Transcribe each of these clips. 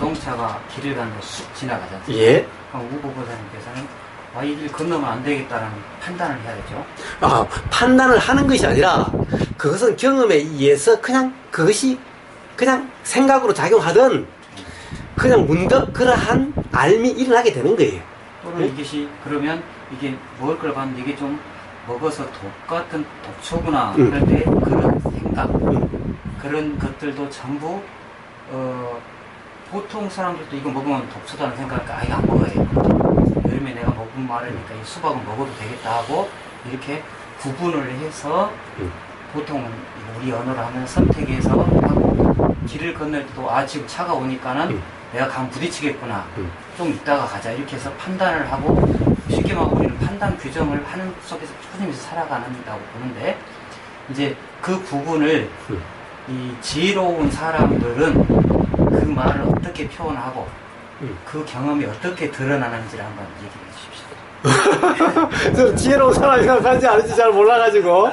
자동차가 길을 가는데 쑥 지나가지 않습니까? 예. 그럼 우 보고사님께서는 이 길 건너면 안 되겠다라는 판단을 해야 되죠. 아, 판단을 하는 것이 아니라 그것은 경험에 의해서 그냥 그것이 그냥 생각으로 작용하든 그냥 문득 그러한 알미 일어나게 되는 거예요. 또는 이것이 그러면 이게 먹을 걸 봤는데 이게 좀 먹어서 독 같은 독초구나 그럴 때 그런 생각 그런 것들도 전부 보통 사람들도 이거 먹으면 독초다는 생각하니까 이거 안 먹어요. 여름에 내가 먹은 말이니까 이 수박은 먹어도 되겠다 하고 이렇게 구분을 해서 보통은 우리 언어로 하면 선택해서 하고 길을 건널 때도 지금 차가 오니까는 내가 강 부딪히겠구나 좀 이따가 가자 이렇게 해서 판단을 하고 쉽게 말하면 우리는 판단 규정을 하는 속에서 꾸준히 살아가는다고 보는데 이제 그 부분을 이 지혜로운 사람들은 그 말을 어떻게 표현하고 그 경험이 어떻게 드러나는지를 한번 얘기해 주십시오. 저는 지혜로운 사람이 생각하는지 아닌지 잘 몰라가지고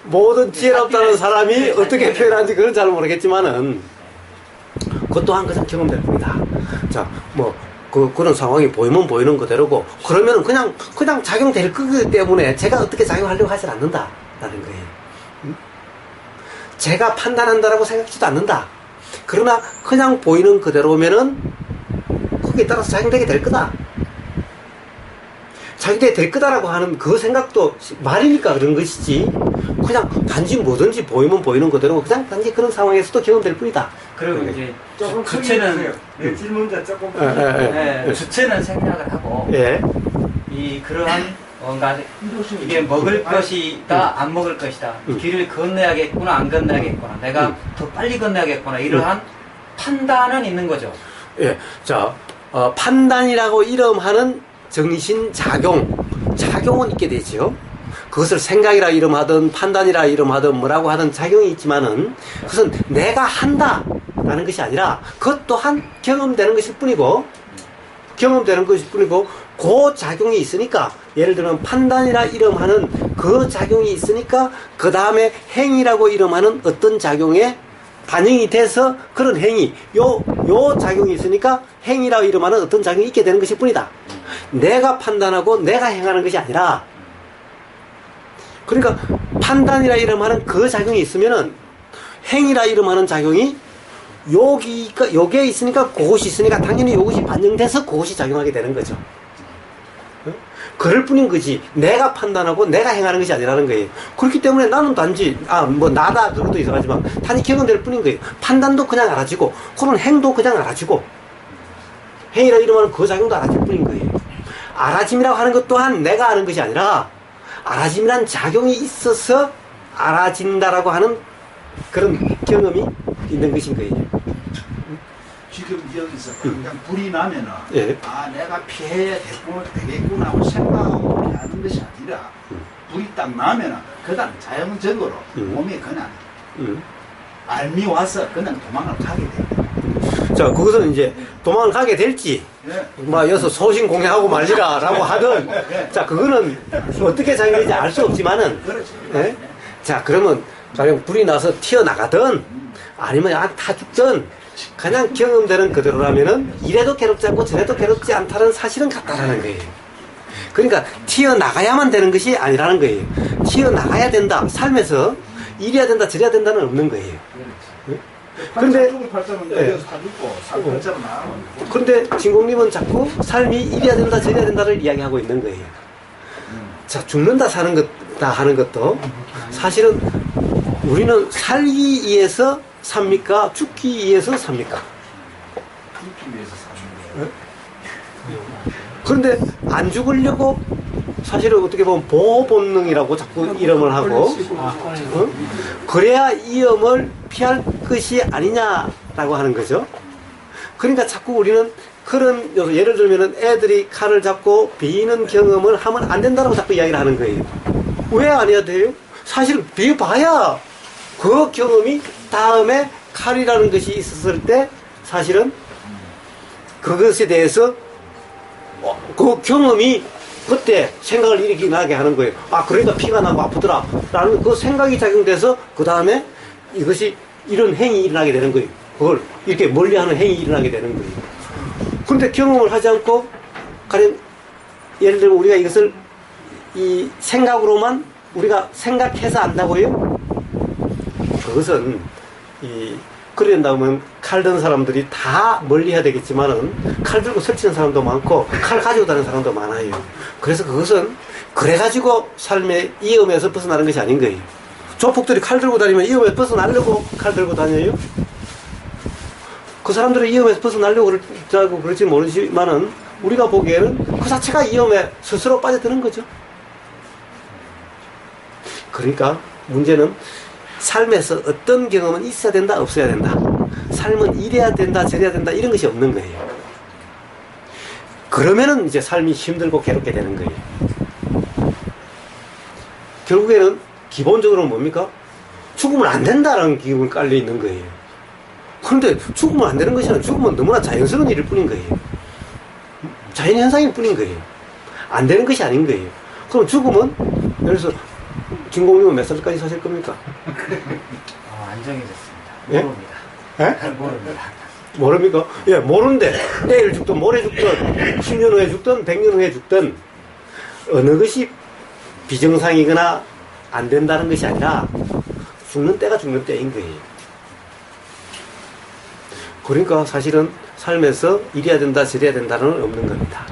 모든 지혜롭다는 사람이 어떻게 표현하는지 그건 잘 모르겠지만은 그것 또한 그냥 경험될 겁니다. 자, 뭐 그런 상황이 보이면 보이는 그대로고 그러면 그냥 작용될 거기 때문에 제가 어떻게 작용하려고 하지 않는다라는 거예요. 제가 판단한다라고 생각지도 않는다. 그러나 그냥 보이는 그대로면은 거기에 따라서 작용되게 될 거다. 작용되게 될 거다라고 하는 그 생각도 말이니까 그런 것이지. 그냥 단지 뭐든지 보이면 보이는 그대로 그냥 단지 그런 상황에서도 경험될 뿐이다. 그리고 이제 주체는 질문자 조금 주체는 생략을 하고 이 그러한 뭔가 이게 먹을 것이다 안 먹을 것이다 길을 건너야겠구나 안 건너야겠구나 내가 더 빨리 건너야겠구나 이러한 판단은 있는 거죠. 예, 자 판단이라고 이름하는 작용은 있게 되죠. 그것을 생각이라 이름하든 판단이라 이름하든 뭐라고 하든 작용이 있지만은 그것은 내가 한다라는 것이 아니라 그것 또한 경험되는 것일 뿐이고 그 작용이 있으니까 예를 들면 판단이라 이름하는 그 작용이 있으니까 그 다음에 행위라고 이름하는 어떤 작용에 반영이 돼서 그런 행위 요 작용이 있으니까 행위라고 이름하는 어떤 작용이 있게 되는 것일 뿐이다. 내가 판단하고 내가 행하는 것이 아니라 그러니까 판단이라 이름하는 그 작용이 있으면은 행위라 이름하는 작용이 요게 있으니까 그것이 있으니까 당연히 이것이 반영돼서 그것이 작용하게 되는 거죠. 그럴 뿐인 거지 내가 판단하고 내가 행하는 것이 아니라는 거예요. 그렇기 때문에 나는 단지 나다 그것도 이상하지만 단지 경험될 뿐인 거예요. 판단도 그냥 알아지고 그런 행도 그냥 알아지고 행위라 이름하는 그 작용도 알아질 뿐인 거예요. 알아짐이라고 하는 것 또한 내가 아는 것이 아니라 알아짐이란 작용이 있어서 알아진다라고 하는 그런 경험이 있는 것인 거예요. 지금 여기서 그냥 불이 나면은 예. 내가 피해야 되겠구나 하고 생각하고 피하는 것이 아니라 불이 딱 나면은 그다음 자연적으로 몸이 그냥 알미 와서 그냥 도망을 가게 됩니다. 자, 그것은 이제 도망을 가게 될지, 여기서 소신 공개하고 말리라라고 하든, 자, 그거는 어떻게 작용될지 알 수 없지만은, 예? 자, 그러면 가령 불이 나서 튀어나가든, 아니면 다 죽든, 그냥 경험되는 그대로라면은, 이래도 괴롭지 않고 저래도 괴롭지 않다는 사실은 같다라는 거예요. 그러니까, 튀어나가야만 되는 것이 아니라는 거예요. 튀어나가야 된다. 삶에서 이래야 된다, 저래야 된다는 없는 거예요. 그런데 그런데 진공님은 자꾸 삶이 이래야 된다 저래야 된다를 이야기하고 있는 거예요. 자, 죽는다 사는 것다 하는 것도 사실은 우리는 살기 위해서 삽니까? 죽기 위해서 삽니까? 죽기 위해서 사는 거예요. 그런데 안 죽으려고 사실은 어떻게 보면 보호 본능이라고 자꾸 이름을 하고 그래야 위험을 피할 것이 아니냐라고 하는 거죠. 그러니까 자꾸 우리는 그런 예를 들면은 애들이 칼을 잡고 베이는 경험을 하면 안 된다라고 자꾸 이야기를 하는 거예요. 왜 안 해야 돼요? 사실 베어봐야 그 경험이 다음에 칼이라는 것이 있었을 때 사실은 그것에 대해서 그 경험이 그때 생각을 일으키게 하는 거예요. 그러니까 피가 나고 아프더라 라는 그 생각이 작용돼서 그 다음에 이것이 이런 행위 일어나게 되는 거예요. 그걸 이렇게 멀리하는 행위 일어나게 되는 거예요. 그런데 경험을 하지 않고 가령 예를 들어 우리가 이것을 이 생각으로만 우리가 생각해서 안다고요? 그것은 그래 된다면 칼 든 사람들이 다 멀리 해야 되겠지만은 칼 들고 설치는 사람도 많고 칼 가지고 다니는 사람도 많아요. 그래서 그것은 그래가지고 삶의 위험에서 벗어나는 것이 아닌 거예요. 조폭들이 칼 들고 다니면 위험에서 벗어나려고 칼 들고 다녀요? 그 사람들은 위험에서 벗어나려고 그럴지 모르지만은 우리가 보기에는 그 자체가 위험에 스스로 빠져드는 거죠. 그러니까 문제는 삶에서 어떤 경험은 있어야 된다, 없어야 된다. 삶은 이래야 된다, 저래야 된다, 이런 것이 없는 거예요. 그러면은 이제 삶이 힘들고 괴롭게 되는 거예요. 결국에는 기본적으로 뭡니까? 죽으면 안 된다라는 기분이 깔려 있는 거예요. 그런데 죽으면 안 되는 것이 아니라 죽으면 너무나 자연스러운 일일 뿐인 거예요. 자연현상일 뿐인 거예요. 안 되는 것이 아닌 거예요. 그럼 죽으면, 예를 들어서, 김공님은 몇 살까지 사실 겁니까? 안 정해졌습니다. 예? 모릅니다. 예? 모릅니다. 모릅니까? 예, 모르는데, 내일 죽든, 모레 죽든, 10년 후에 죽든, 100년 후에 죽든, 어느 것이 비정상이거나 안 된다는 것이 아니라, 죽는 때가 죽는 때인 거예요. 그러니까 사실은 삶에서 이래야 된다, 저래야 된다는 건 없는 겁니다.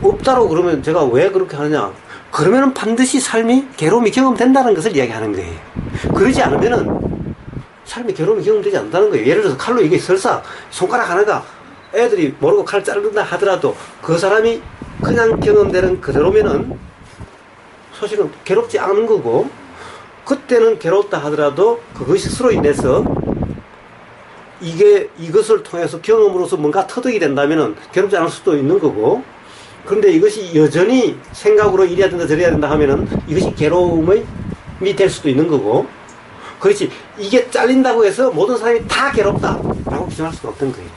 없다고 그러면 제가 왜 그렇게 하느냐? 그러면은 반드시 삶이 괴로움이 경험된다는 것을 이야기하는 거예요. 그러지 않으면은 삶이 괴로움이 경험되지 않는다는 거예요. 예를 들어서 칼로 이게 설사 손가락 하나가 애들이 모르고 칼 자른다 하더라도 그 사람이 그냥 경험되는 그대로면은 사실은 괴롭지 않은 거고, 그때는 괴롭다 하더라도 그것으로 인해서 이것을 통해서 경험으로서 뭔가 터득이 된다면은 괴롭지 않을 수도 있는 거고, 그런데 이것이 여전히 생각으로 이래야 된다 저래야 된다 하면은 이것이 괴로움이 될 수도 있는 거고, 그렇지 이게 잘린다고 해서 모든 사람이 다 괴롭다라고 규정할 수는 없던 거예요.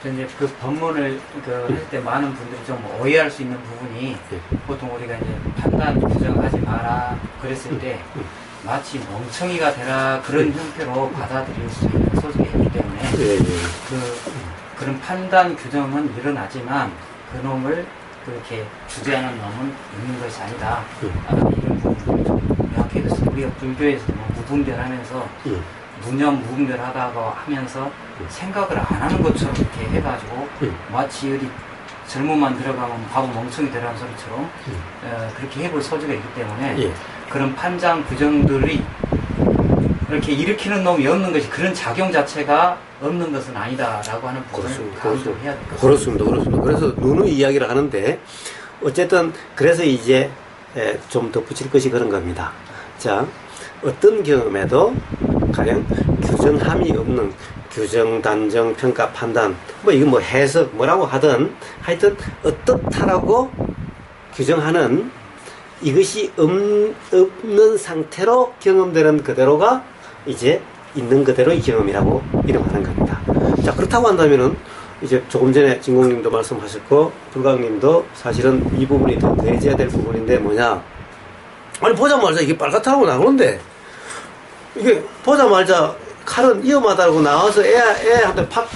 이제 그 법문을 할 때 많은 분들이 좀 오해할 수 있는 부분이, 보통 우리가 이제 판단 규정하지 마라 그랬을 때 마치 멍청이가 되라 그런 형태로 받아들일 수 있는 소지가 있기 때문에 그런 판단 규정은 일어나지만 그놈을 그렇게 주재하는 놈은 있는 것이 아니다. 이런 부분을 좀 명확히 해줬습니다. 우리가 불교에서도 뭐 무분별하면서 무념 무분별하다고 하면서 생각을 안 하는 것처럼 이렇게 해가지고 마치 어디 젊음만 들어가면 바보 멍청이 되라는 소리처럼 그렇게 해볼 소지가 있기 때문에 그런 판단 규정들이 이렇게 일으키는 놈이 없는 것이, 그런 작용 자체가 없는 것은 아니다라고 하는 부분을 강조해야 될 것 같습니다. 그렇습니다. 그래서 누누이 이야기를 하는데, 어쨌든 그래서 이제 좀 덧붙일 것이 그런 겁니다. 자, 어떤 경험에도 가령 규정함이 없는 규정, 단정, 평가, 판단, 뭐 이거 뭐 해석 뭐라고 하든 하여튼 어떻다라고 규정하는 이것이 없는 상태로 경험되는 그대로가 이제 있는 그대로의 경험이라고 이름하는 겁니다. 자, 그렇다고 한다면은 이제 조금 전에 진공님도 말씀하셨고 불광님도 사실은 이 부분이 더 더해져야 될 부분인데 뭐냐? 아니 보자마자 이게 빨갛다고 나오는데, 이게 보자마자 칼은 위험하다고 나와서 애한테 팍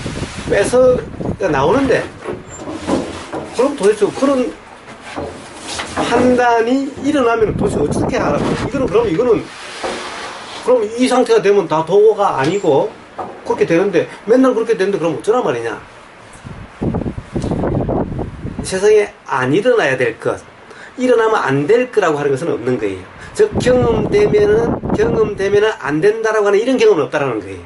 빼서 나오는데, 그럼 도대체 그런 판단이 일어나면 도대체 어떻게 알아? 이거는 그럼 이 상태가 되면 다 도가 아니고 그렇게 되는데, 맨날 그렇게 되는데 그럼 어쩌란 말이냐? 세상에 안 일어나야 될 것, 일어나면 안 될 거라고 하는 것은 없는 거예요. 즉 경험되면은 안 된다라고 하는 이런 경험은 없다라는 거예요.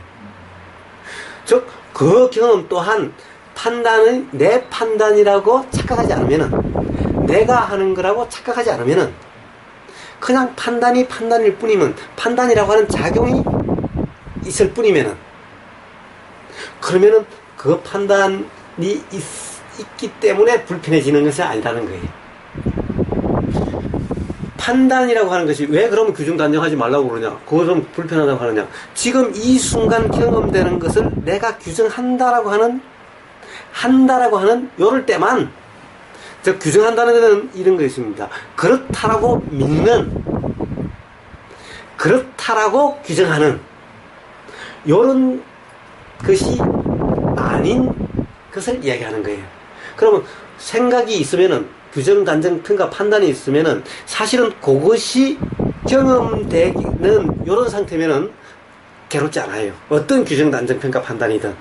즉 그 경험 또한 판단은 내 판단이라고 착각하지 않으면은, 내가 하는 거라고 착각하지 않으면은, 그냥 판단이 판단일 뿐이면, 판단이라고 하는 작용이 있을 뿐이면은, 그러면은 그 판단이 있기 때문에 불편해지는 것이 아니라는 거예요. 판단이라고 하는 것이 왜 그러면 규정 단정하지 말라고 그러냐? 그거 좀 불편하다고 하느냐? 지금 이 순간 경험되는 것을 내가 규정한다라고 하는 요럴 때만, 즉 규정한다는 데는 이런 거 있습니다. 그렇다라고 믿는 그렇다라고 규정하는 요런 것이 아닌 것을 이야기하는 거예요. 그러면 생각이 있으면은 규정, 단정, 평가, 판단이 있으면은 사실은 그것이 경험되는 요런 상태면은 괴롭지 않아요. 어떤 규정, 단정, 평가, 판단이든.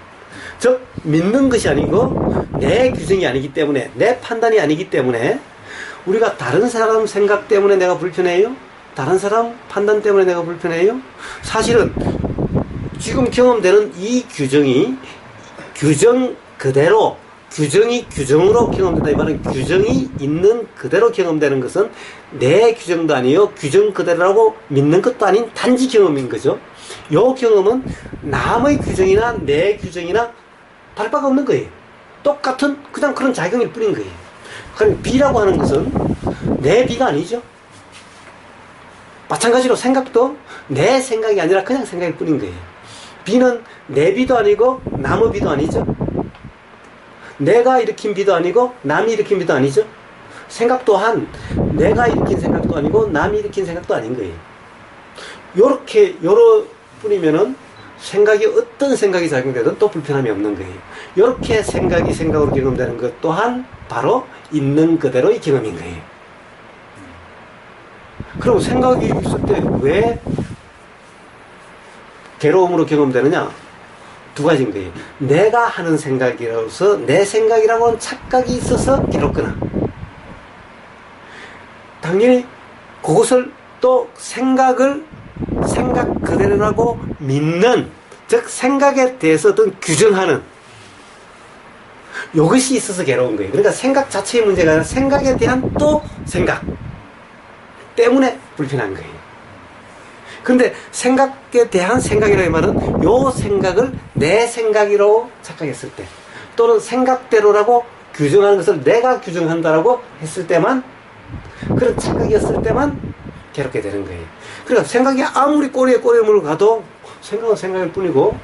즉 믿는 것이 아니고 내 규정이 아니기 때문에, 내 판단이 아니기 때문에 우리가 다른 사람 생각 때문에 내가 불편해요? 다른 사람 판단 때문에 내가 불편해요? 사실은 지금 경험되는 이 규정이 규정 그대로, 규정이 규정으로 경험된다. 이 말은 규정이 있는 그대로 경험되는 것은 내 규정도 아니요, 규정 그대로라고 믿는 것도 아닌 단지 경험인 거죠. 요 경험은 남의 규정이나 내 규정이나 다를 바가 없는 거예요. 똑같은 그냥 그런 작용일 뿐인 거예요. 그럼 비라고 하는 것은 내 비가 아니죠. 마찬가지로 생각도 내 생각이 아니라 그냥 생각일 뿐인 거예요. 비는 내 비도 아니고 남의 비도 아니죠. 내가 일으킨 비도 아니고 남이 일으킨 비도 아니죠. 생각 또한 내가 일으킨 생각도 아니고 남이 일으킨 생각도 아닌 거예요. 요렇게 요러 뿐이면은 생각이 어떤 생각이 작용되든 또 불편함이 없는 거예요. 요렇게 생각이 생각으로 경험되는 것 또한 바로 있는 그대로의 경험인 거예요. 그리고 생각이 있을 때 왜 괴로움으로 경험되느냐? 두 가지인 거예요. 내가 하는 생각이라서 내 생각이라고 하는 착각이 있어서 괴롭거나, 당연히 그것을 또 생각을 생각 그대로라고 믿는, 즉 생각에 대해서 어떤 규정하는 이것이 있어서 괴로운 거예요. 그러니까 생각 자체의 문제가 아니라 생각에 대한 또 생각 때문에 불편한 거예요. 근데 생각에 대한 생각이라는 말은 요 생각을 내 생각이라고 착각했을 때, 또는 생각대로라고 규정하는 것을 내가 규정한다라고 했을 때만, 그런 착각이었을 때만 괴롭게 되는 거예요. 그러니까 생각이 아무리 꼬리에 꼬리를 가도 생각은 생각일 뿐이고,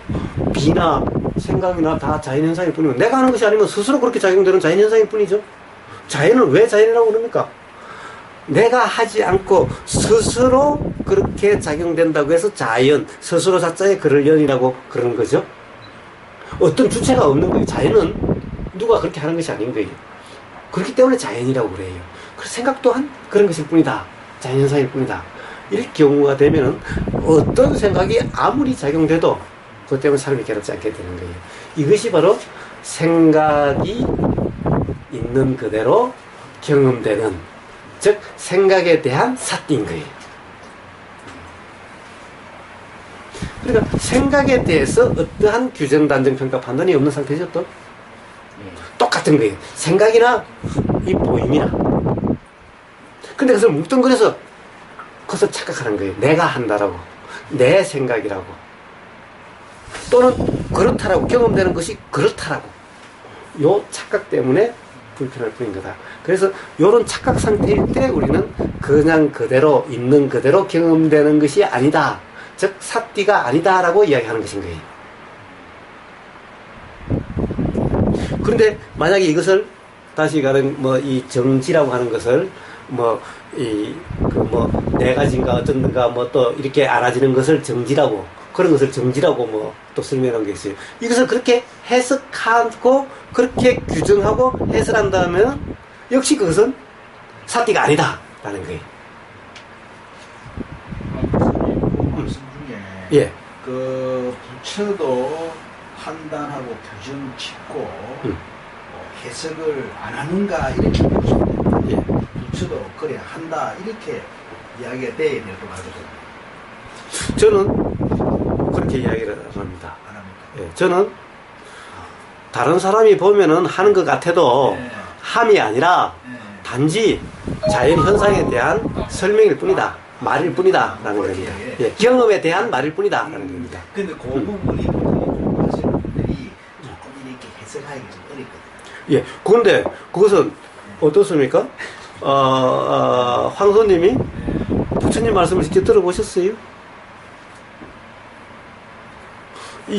비나 생각이나 다 자연현상일 뿐이고, 내가 하는 것이 아니면 스스로 그렇게 작용되는 자연현상일 뿐이죠. 자연을 왜 자연이라고 그럽니까? 내가 하지 않고 스스로 그렇게 작용된다고 해서 자연, 스스로 자자에 그럴 연이라고 그러는 거죠. 어떤 주체가 없는 거예요. 자연은 누가 그렇게 하는 것이 아닌 거예요. 그렇기 때문에 자연이라고 그래요. 그래서 생각 또한 그런 것일 뿐이다. 자연현상일 뿐이다. 이럴 경우가 되면은 어떤 생각이 아무리 작용돼도 그것 때문에 사람이 괴롭지 않게 되는 거예요. 이것이 바로 생각이 있는 그대로 경험되는, 즉 생각에 대한 삿대인 거예요. 그러니까 생각에 대해서 어떠한 규정, 단정, 평가, 판단이 없는 상태죠. 또 똑같은 거예요. 생각이나 이 보임이나. 근데 그것을 뭉뚱그려서 그것을 착각하는 거예요. 내가 한다라고, 내 생각이라고, 또는 그렇다라고, 경험되는 것이 그렇다라고, 요 착각 때문에 불편할 뿐인 거다. 그래서 이런 착각 상태일 때 우리는 그냥 그대로, 있는 그대로 경험되는 것이 아니다, 즉 삿띠가 아니다라고 이야기하는 것인 거예요. 그런데 만약에 이것을 다시 가는 이 정지라고 하는 것을 네 가지인가 어쩐가 또 이렇게 알아지는 것을 정지라고, 그런 것을 정지라고 또 설명한 게 있어요. 이것을 그렇게 해석하고 그렇게 규정하고 해설한다면 역시 그것은 삿띠가 아니다 라는 거예요. 말씀 중에 예. 그 부처도 판단하고 규정 짓고 해석을 안 하는가 이렇게 보시면 예. 부처도 그래 한다 이렇게 이야기가 돼야 될 것 같거든요. 저는 그렇게 이야기를 합니다. 안 합니까? 예. 저는 다른 사람이 보면은 하는 것 같아도 네. 함이 아니라 네. 단지 자연 현상에 대한 설명일 뿐이다, 말일 뿐이다 라는 겁니다. 예. 경험에 대한 말일 뿐이다 라는 겁니다. 근데 그 부분이 보통 하시는 분들이 조금 이렇게 해석하기가 좀 어렵거든요. 예. 그런데 그것은 어떻습니까? 황소님이 부처님 말씀을 직접 들어보셨어요?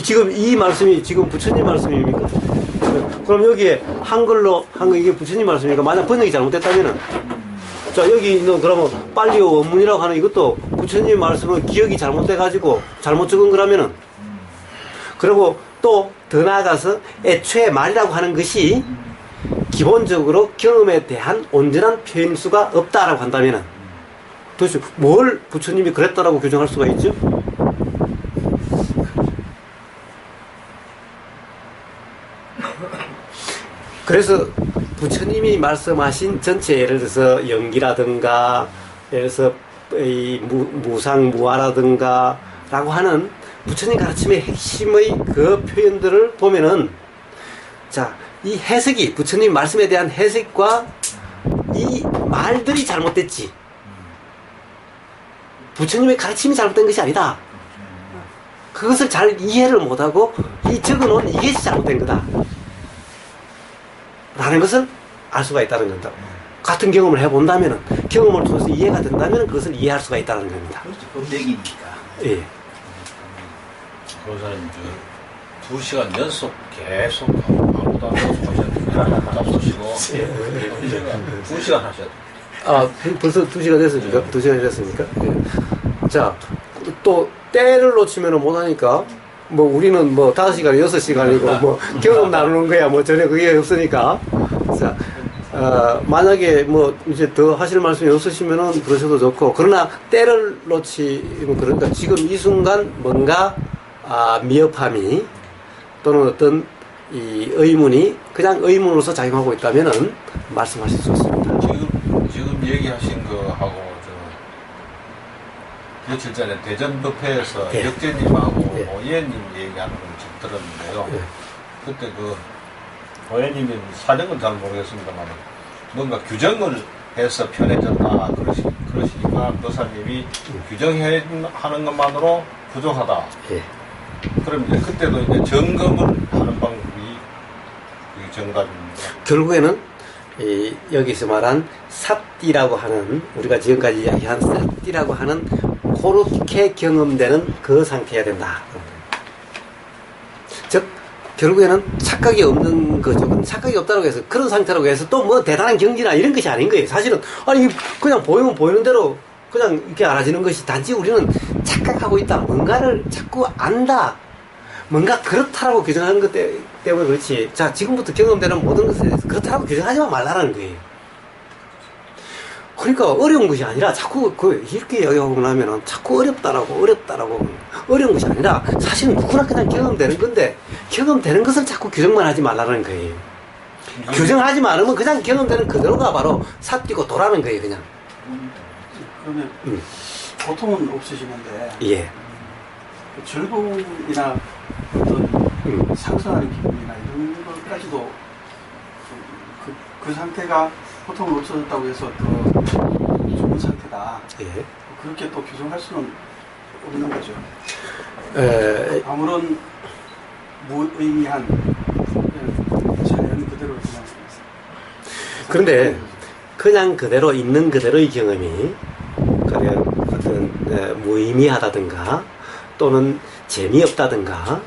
지금 이 말씀이 지금 부처님 말씀입니까? 그럼 여기에 한글 이게 부처님 말씀이니까 만약 번역이 잘못됐다면은, 자, 자, 여기 있는 그러면 빨리 원문이라고 하는 이것도 부처님 말씀은 기억이 잘못돼가지고 잘못 적은 거라면은, 그리고 또 더 나아가서 애초에 말이라고 하는 것이 기본적으로 경험에 대한 온전한 표현수가 없다라고 한다면은, 도대체 뭘 부처님이 그랬다라고 규정할 수가 있죠? 그래서 부처님이 말씀하신 전체 예를 들어서 연기라든가 예를 들어서 이 무상무화라든가 라고 하는 부처님 가르침의 핵심의 그 표현들을 보면은, 자, 이 해석이 부처님 말씀에 대한 해석과 이 말들이 잘못됐지, 부처님의 가르침이 잘못된 것이 아니다. 그것을 잘 이해를 못하고 이 적어놓은 이것이 잘못된 거다 라는 것을 알 수가 있다는 겁니다. 같은 경험을 해본다면, 경험을 통해서 이해가 된다면 그것을 이해할 수가 있다는 겁니다. 그렇죠. 법맥이니까. 예. 교사님 2시간 연속 계속 아무도 안 오시고 잡수시고 2시간 하셔야 돼요. 아, 벌써 2시간 됐습니까? 2시간이 됐습니까? 예. 자, 또 때를 놓치면 못하니까, 뭐 우리는 뭐 5시간, 6시간이고 뭐 경험 나누는 거야 뭐 전혀 그게 없으니까. 자, 만약에 뭐 이제 더 하실 말씀이 없으시면은 그러셔도 좋고, 그러나 때를 놓치면, 그러니까 지금 이 순간 뭔가 미흡함이 또는 어떤 이 의문이 그냥 의문으로서 작용하고 있다면은 말씀하실 수 있습니다. 지금 얘기하신 거하고 며칠 전에 대전법회에서 예. 역재님하고 예. 오예님 얘기하는 걸 좀 들었는데요. 예. 그때 그 오예님이 사정은 잘 모르겠습니다만 뭔가 규정을 해서 편해졌다 그러시니까 도사님이 규정하는 것만으로 부족하다. 예. 그럼 이제 그때도 이제 점검을 하는 방법이 정답입니다. 결국에는 여기서 말한 삿띠라고 하는, 우리가 지금까지 이야기한 삿띠라고 하는 그렇게 경험되는 그 상태여야 된다. 즉 결국에는 착각이 없는 거죠. 착각이 없다고 해서 그런 상태라고 해서 또 뭐 대단한 경지나 이런 것이 아닌 거예요. 사실은 아니 그냥 보이면 보이는 대로 그냥 이렇게 알아지는 것이, 단지 우리는 착각하고 있다, 뭔가를 자꾸 안다, 뭔가 그렇다라고 규정하는 것 때문에 그렇지. 자, 지금부터 경험되는 모든 것에 대해서 그렇다라고 규정하지만 말라는 거예요. 그러니까 어려운 것이 아니라 자꾸 이렇게 이야기하고 나면은 자꾸 어렵다라고 어려운 것이 아니라 사실은 누구나 그냥 경험되는 건데, 경험되는 것을 자꾸 규정만 하지 말라는 거예요. 규정하지 말으면 그냥 경험되는 그대로가 바로 삿뛰고 도라는 거예요, 그냥. 그러면 고통은 없으시는데 예. 즐거움이나 어떤 상승하는 기분이나 이런 것까지도 그 상태가 고통을 없어졌다고 해서 더 좋은 상태다. 예. 그렇게 또 규정할 수는 없는 거죠. 아무런 무의미한 자연 그대로 그냥. 그런데 그냥 그대로 있는 그대로의 경험이 그냥 어떤 무의미하다든가 또는 재미없다든가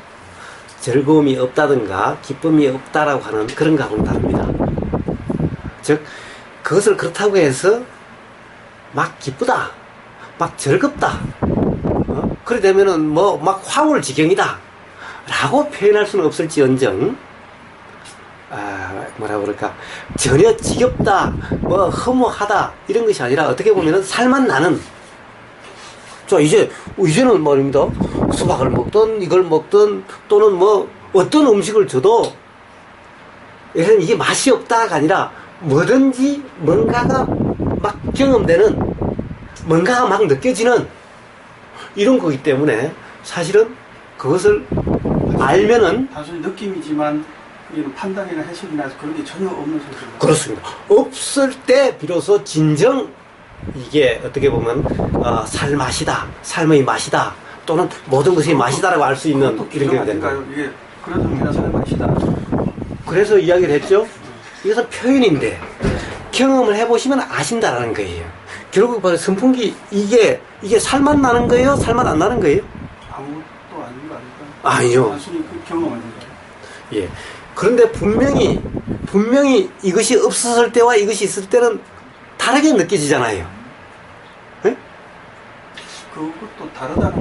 즐거움이 없다든가 기쁨이 없다라고 하는 그런 거하고는 다릅니다. 즉 그것을 그렇다고 해서 막 기쁘다, 막 즐겁다, 그래 되면은 뭐 막 화울지경이다 라고 표현할 수는 없을지언정, 뭐라 그럴까, 전혀 지겹다, 뭐 허무하다 이런 것이 아니라 어떻게 보면은 살만 나는. 자, 이제는 말입니다. 수박을 먹든 이걸 먹든 또는 뭐 어떤 음식을 줘도 예를 들면 이게 맛이 없다가 아니라 뭐든지 뭔가가 막 경험되는, 뭔가가 막 느껴지는 이런 거기 때문에 사실은 그것을 알면은, 단순히 느낌이지만 이런 판단이나 해석이나 그런 게 전혀 없는 상태입니다. 그렇습니다. 없을 때 비로소 진정 이게 어떻게 보면 살 맛이다, 삶의 맛이다, 또는 모든 것이 맛이다라고 알 수 있는 이런 게 되는 거예요. 이게 그래도 우리가 살 맛이다. 그래서 이야기를 했죠. 이것은 표현인데 경험을 해보시면 아신다라는 거예요. 결국 바로 선풍기, 이게 살맛 나는 거예요? 살맛 안 나는 거예요? 아무것도 아닌 거 아닐까? 아니요. 단순히 그 경험을 하는 거예요. 예. 그런데 분명히 이것이 없었을 때와 이것이 있을 때는 다르게 느껴지잖아요. 예? 그것도 다르다는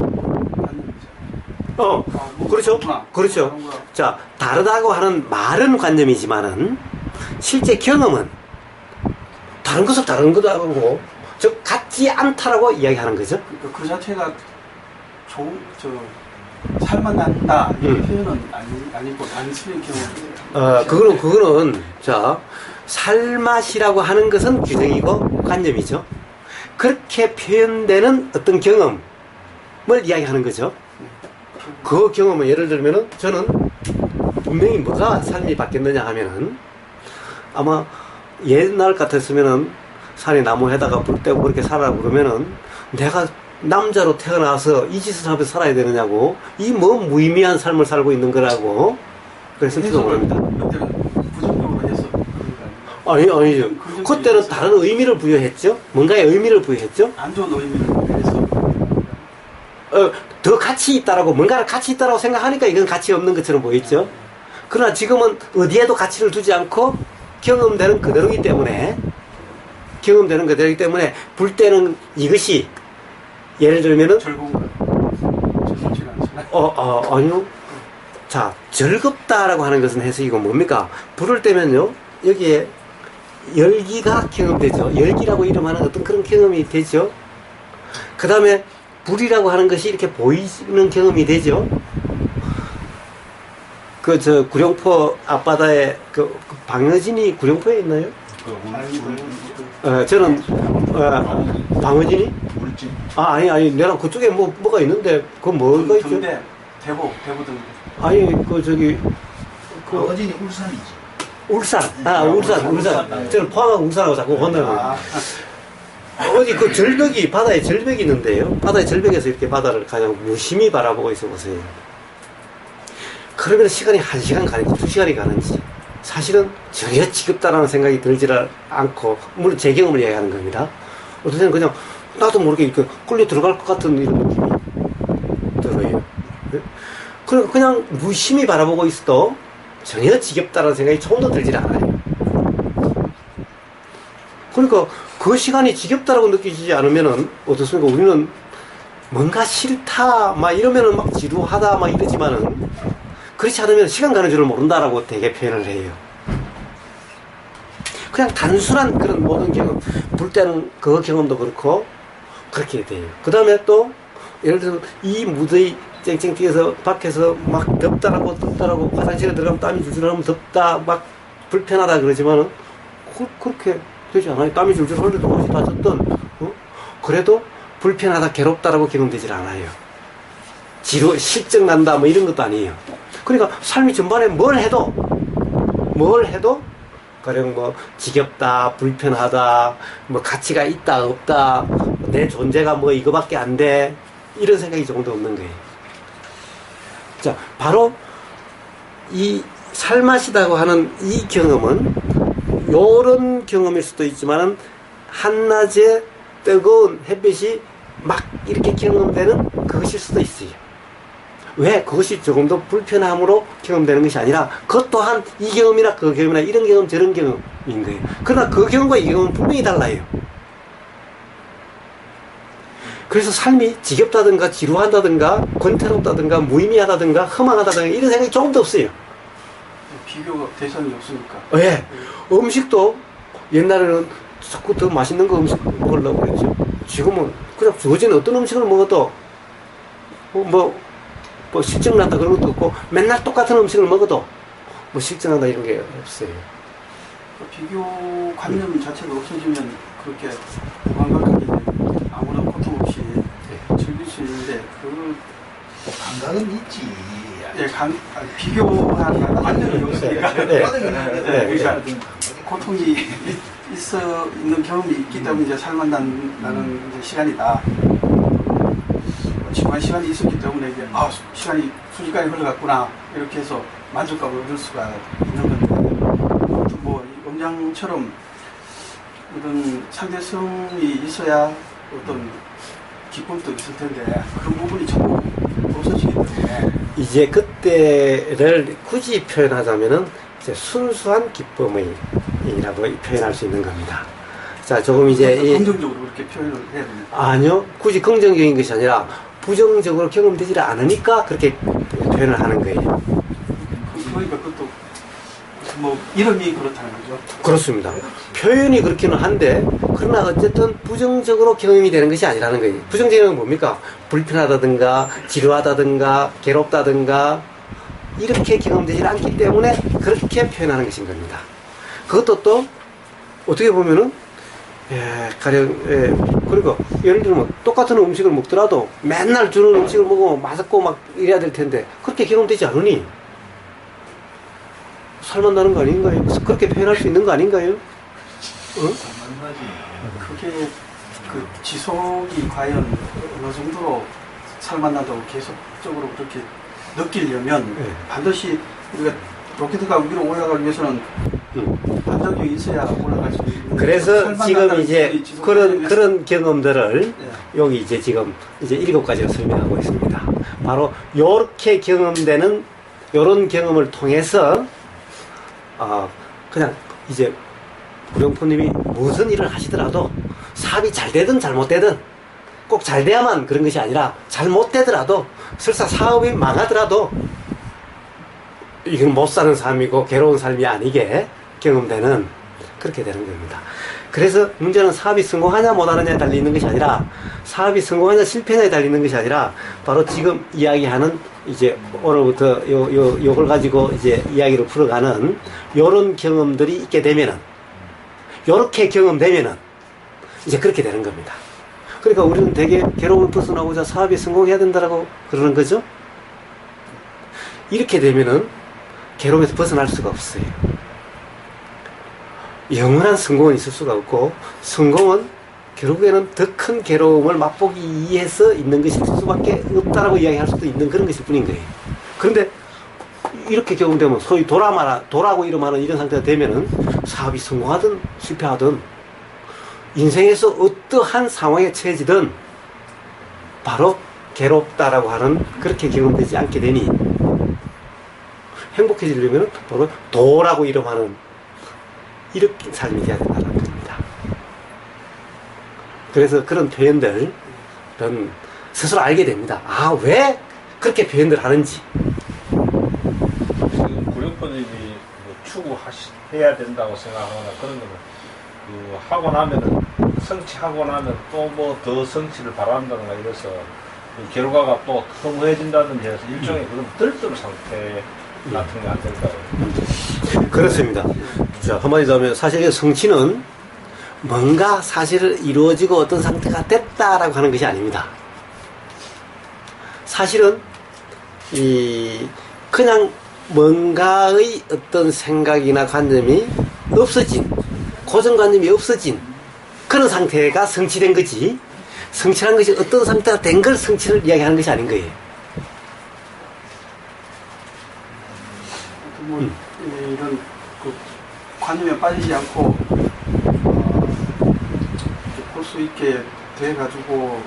관념이죠. 그렇죠. 그렇구나. 그렇죠. 다른구나. 자, 다르다고 하는 말은 관념이지만은 실제 경험은 다른 것은 다른 거다고, 즉 같지 않다라고 이야기하는 거죠. 그러니까 그 자체가 살만 난다 이 표현은 아니고 단순히 경험. 그거는 자, 살맛이라고 하는 것은 규정이고 관념이죠. 그렇게 표현되는 어떤 경험을 이야기하는 거죠. 그 경험은 예를 들면은 저는 분명히 뭐가 삶이 바뀌었느냐 하면은 아마 옛날 같았으면은 산에 나무에다가 불 떼고 그렇게 살아라 그러면은 내가 남자로 태어나서 이 짓을 하면서 살아야 되느냐고, 이 뭐 무의미한 삶을 살고 있는 거라고 그랬을지도 모릅니다. 그때는 부정적으로 해서 그런 거 아니죠. 그때는 다른 의미를 부여했죠. 뭔가의 의미를 부여했죠. 안 좋은 의미를 해서 더 가치 있다라고, 뭔가를 가치 있다라고 생각하니까 이건 가치 없는 것처럼 보였죠. 그러나 지금은 어디에도 가치를 두지 않고 경험되는 그대로이기 때문에, 불 때는 이것이 예를 들면은 즐거운가요? 즐겁지가 않잖아요. 아니요. 자, 즐겁다라고 하는 것은 해석이고 뭡니까? 불을 떼면요, 여기에 열기가 경험되죠. 열기라고 이름하는 어떤 그런 경험이 되죠. 그 다음에 불이라고 하는 것이 이렇게 보이는 경험이 되죠. 구룡포 앞바다에 방어진이 구룡포에 있나요? 저는 방어진이? 물질. 아니 내가 그쪽에 뭐가 있는데 뭐가 있죠? 대보 등. 아니 어진이 울산이지. 울산. 저는 포항하고 울산하고 자꾸 혼나요. 어디 절벽이, 바다에 절벽이 있는데요. 바다의 절벽에서 이렇게 바다를 가장 무심히 바라보고 있어 보세요. 그러면 시간이 1시간 가는지 2시간이 가는지 사실은 전혀 지겹다라는 생각이 들지를 않고, 물론 제 경험을 이야기하는 겁니다. 어떤 때는 그냥 나도 모르게 이렇게 끌려 들어갈 것 같은 이런 느낌이 들어요. 그리고 그냥 무심히 바라보고 있어도 전혀 지겹다라는 생각이 조금도 들질 않아요. 그러니까 그 시간이 지겹다라고 느껴지지 않으면은 어떻습니까? 우리는 뭔가 싫다 막 이러면은 막 지루하다 막 이러지만은, 그렇지 않으면 시간 가는 줄을 모른다라고 되게 표현을 해요. 그냥 단순한 그런 모든 경험, 불 때는 그 경험도 그렇고 그렇게 돼요. 그 다음에 또 예를 들어서 이 무더위 쨍쨍 뛰어서 밖에서 막 덥다라고 화장실에 들어가면 땀이 줄줄 흐르면 덥다 막 불편하다 그러지만은 그렇게 되지 않아요. 땀이 줄줄 흘러도 옷이 다 젖던 그래도 불편하다 괴롭다라고 경험되질 않아요. 지루 실증 난다 뭐 이런 것도 아니에요. 그러니까 삶이 전반에 뭘 해도 가령 뭐 지겹다, 불편하다, 뭐 가치가 있다 없다, 내 존재가 뭐 이거밖에 안 돼, 이런 생각이 조금도 없는 거예요. 자, 바로 이 살맛이라고 하는 이 경험은 요런 경험일 수도 있지만은 한낮에 뜨거운 햇빛이 막 이렇게 경험되는 그것일 수도 있어요. 왜? 그것이 조금 더 불편함으로 경험되는 것이 아니라 그것 또한 이 경험이나 그 경험이나 이런 경험 저런 경험인 거예요. 그러나 그 경험과 이 경험은 분명히 달라요. 그래서 삶이 지겹다든가 지루하다든가 권태롭다든가 무의미하다든가 허망하다든가 이런 생각이 조금도 없어요. 비교 대상이 없으니까. 예. 음식도 옛날에는 자꾸 더 맛있는 거 음식 먹으려고 그랬죠. 지금은 그냥 주어진 어떤 음식을 먹어도 뭐 실증난다 그런 것도 없고, 맨날 똑같은 음식을 먹어도 뭐 실증난다 이런 게 없어요. 비교 관념 자체가 없어지면 그렇게 무감각하게 아무나 고통 없이 즐길 수 있는데, 그 감각은 있지. 비교하는 관념이 없으니까 그러니까 고통이 있어 있는 경험이 있기 때문에 이제 살만 나는 이제 시간이다. 지난 시간이 있었기 때문에 이제 시간이 순식간에 흘러갔구나 이렇게 해서 만족감을 얻을 수가 있는 건데, 뭐 음장처럼 이런 상대성이 있어야 어떤 기쁨도 있을 텐데 그런 부분이 전부 없어지기 때문에 이제 그때를 굳이 표현하자면은 이제 순수한 기쁨이라고 표현할 수 있는 겁니다. 자, 조금 이제 긍정적으로 그렇게 표현을 해야 됩니다. 아니요. 굳이 긍정적인 것이 아니라 부정적으로 경험되지 않으니까 그렇게 표현을 하는 거예요. 그러니까 그것도 뭐 이름이 그렇다는 거죠. 그렇습니다. 표현이 그렇기는 한데 그러나 어쨌든 부정적으로 경험이 되는 것이 아니라는 거예요. 부정적인 건 뭡니까? 불편하다든가 지루하다든가 괴롭다든가 이렇게 경험되지 않기 때문에 그렇게 표현하는 것인 겁니다. 그것도 또 어떻게 보면은 가령 그리고 예를 들면 똑같은 음식을 먹더라도 맨날 주는 음식을 먹으면 맛없고 막 이래야 될 텐데 그렇게 경험되지 않으니 살만나는 거 아닌가요? 그렇게 표현할 수 있는 거 아닌가요? 응? 그게 그 지속이 과연 어느 정도로 살만나다고 계속적으로 그렇게 느끼려면 네. 반드시 우리가 로켓가 위로 올라가기 위해서는 반작용이 있어야 올라갈 수 있는. 그래서 지금 이제 그런 경험들을 예. 여기 이제 지금 이제 7가지로 설명하고 있습니다. 바로 요렇게 경험되는 요런 경험을 통해서 그냥 이제 구룡포님이 무슨 일을 하시더라도 사업이 잘 되든 잘못되든 꼭 잘 돼야만 그런 것이 아니라 잘못되더라도 설사 사업이 망하더라도 이건 못 사는 삶이고 괴로운 삶이 아니게 경험되는 그렇게 되는 겁니다. 그래서 문제는 사업이 성공하냐 못하느냐에 달리는 것이 아니라 사업이 성공하냐 실패냐에 달리는 것이 아니라 바로 지금 이야기하는 이제 오늘부터 요걸 가지고 이제 이야기를 풀어가는 요런 경험들이 있게 되면은 요렇게 경험되면은 이제 그렇게 되는 겁니다. 그러니까 우리는 되게 괴로움을 벗어나고자 사업이 성공해야 된다라고 그러는 거죠. 이렇게 되면은 괴로움에서 벗어날 수가 없어요. 영원한 성공은 있을 수가 없고 성공은 결국에는 더 큰 괴로움을 맛보기 위해서 있는 것일 수밖에 없다라고 이야기할 수도 있는 그런 것일 뿐인 거예요. 그런데 이렇게 경험되면 소위 도라고 이름하는 이런 상태가 되면은 사업이 성공하든 실패하든 인생에서 어떠한 상황에 처해지든 바로 괴롭다라고 하는 그렇게 경험되지 않게 되니 행복해지려면 바로 도라고 이름하는 이렇게 삶이 돼야 된다는 겁니다. 그래서 그런 표현들은 스스로 알게 됩니다. 왜 그렇게 표현들 하는지. 지금 구룡포님이 추구해야 된다고 생각하거나 그런 거는 하고 나면은 성취하고 나면 또 뭐 더 성취를 바란다든가 이래서 결과가 또 허무해진다든지 해서 일종의 그런 들뜨는 상태 같은 게 안 될까요? 그렇습니다. 자, 한마디 더 하면 사실 성취는 뭔가 사실을 이루어지고 어떤 상태가 됐다라고 하는 것이 아닙니다. 사실은 그냥 뭔가의 어떤 생각이나 관념이 없어진, 고정관념이 없어진 그런 상태가 성취된 거지, 성취한 것이 어떤 상태가 된 걸 성취를 이야기하는 것이 아닌 거예요. 이런 그 관념에 빠지지 않고 볼 수 있게 돼가지고 뭐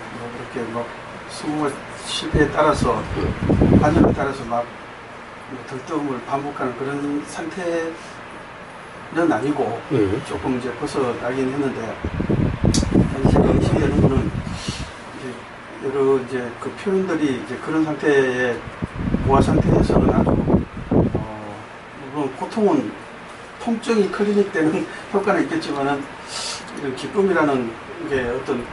그렇게 막 성공을 실패에 따라서 관념에 따라서 막 들떠움을 반복하는 그런 상태는 아니고 조금 이제 벗어나긴 했는데 제가 의심이 되는 거는 이제 여러 이제 그 표현들이 이제 그런 상태의 보아 상태에서는 아주 물론 고통은 통증이 클리닉되는 효과는 있겠지만은 이런 기쁨이라는 게 어떤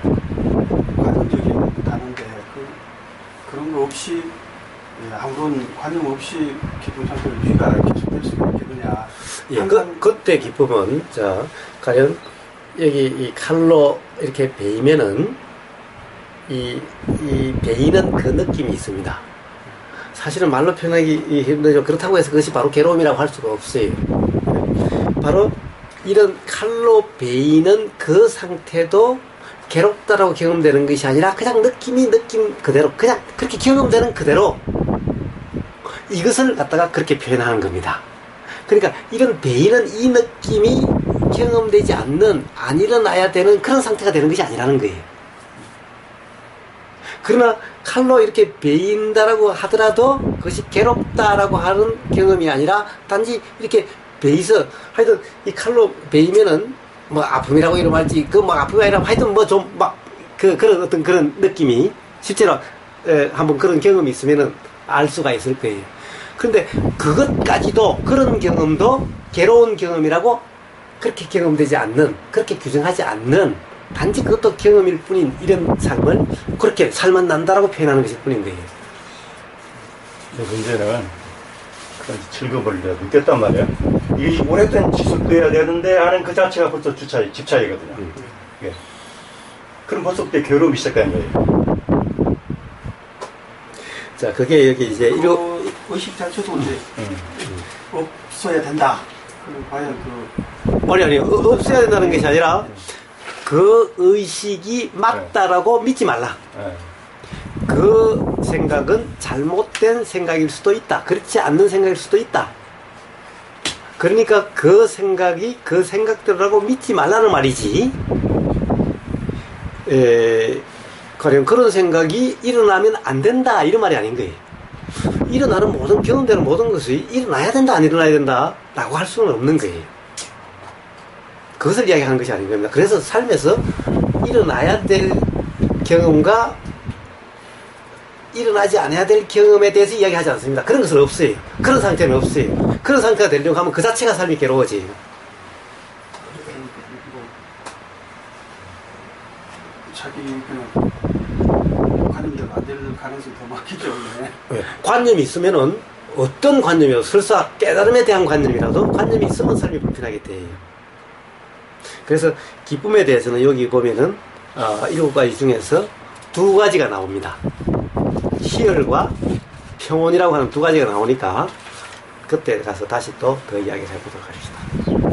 관념적인 단어인데 그런 거 없이 아무런 관념 없이 기쁨 상태로 유지가 계속될 수 있겠느냐. 그때 기쁨은 가령 여기 이 칼로 이렇게 베이면은 이 베이는 그 느낌이 있습니다. 사실은 말로 표현하기 힘들죠. 그렇다고 해서 그것이 바로 괴로움이라고 할 수가 없어요. 바로 이런 칼로 베이는 그 상태도 괴롭다라고 경험되는 것이 아니라 그냥 느낌 그대로 그냥 그렇게 경험되는 그대로 이것을 갖다가 그렇게 표현하는 겁니다. 그러니까 이런 베이는 이 느낌이 경험되지 않는, 안 일어나야 되는 그런 상태가 되는 것이 아니라는 거예요. 그러나 칼로 이렇게 베인다라고 하더라도 그것이 괴롭다라고 하는 경험이 아니라 단지 이렇게 베이서 하여튼 이 칼로 베이면은 뭐 아픔이라고 이름하지 그 막 아픔이 아니라 하여튼 뭐 좀 막 그런 어떤 그런 느낌이 실제로 한번 그런 경험이 있으면은 알 수가 있을 거예요. 그런데 그것까지도 그런 경험도 괴로운 경험이라고 그렇게 경험되지 않는 그렇게 규정하지 않는 단지 그것도 경험일 뿐인 이런 삶을 그렇게 살만 난다라고 표현하는 것일 뿐인 거예요. 근데 문제는 그런 즐거움을 내가 느꼈단 말이야. 이게 오랫동안 지속돼야 되는데 하는 그 자체가 벌써 집차이거든요. 예. 그럼 벌써 그때 괴로움이 시작되는 거예요. 자, 그게 여기 이제 이거 의식 자체도 이제 없어야 된다. 그리고 과연 아니 없어야 된다는 것이 아니라 그 의식이 맞다라고 믿지 말라. 예. 그 생각은 잘못된 생각일 수도 있다. 그렇지 않는 생각일 수도 있다. 그러니까 그 생각이 그 생각대로라고 믿지 말라는 말이지. 가령 그런 생각이 일어나면 안 된다 이런 말이 아닌 거예요. 일어나는 모든 경험되는 모든 것이 일어나야 된다 안 일어나야 된다 라고 할 수는 없는 거예요. 그것을 이야기하는 것이 아닌 겁니다. 그래서 삶에서 일어나야 될 경험과 일어나지 않아야 될 경험에 대해서 이야기하지 않습니다. 그런 것은 없어요. 그런 상태는 없어요. 그런 상태가 되려고 하면 그 자체가 삶이 괴로워져요. 자기 그냥 관념대로 안 될 가능성이 더 많기 때문에 관념이 있으면은 어떤 관념이라도 설사 깨달음에 대한 관념이라도 관념이 있으면 삶이 불편하게 돼요. 그래서 기쁨에 대해서는 여기 보면은 7가지 중에서 2가지가 나옵니다. 희열과 평온이라고 하는 2가지가 나오니까 그때 가서 다시 또 더 이야기를 해보도록 하겠습니다.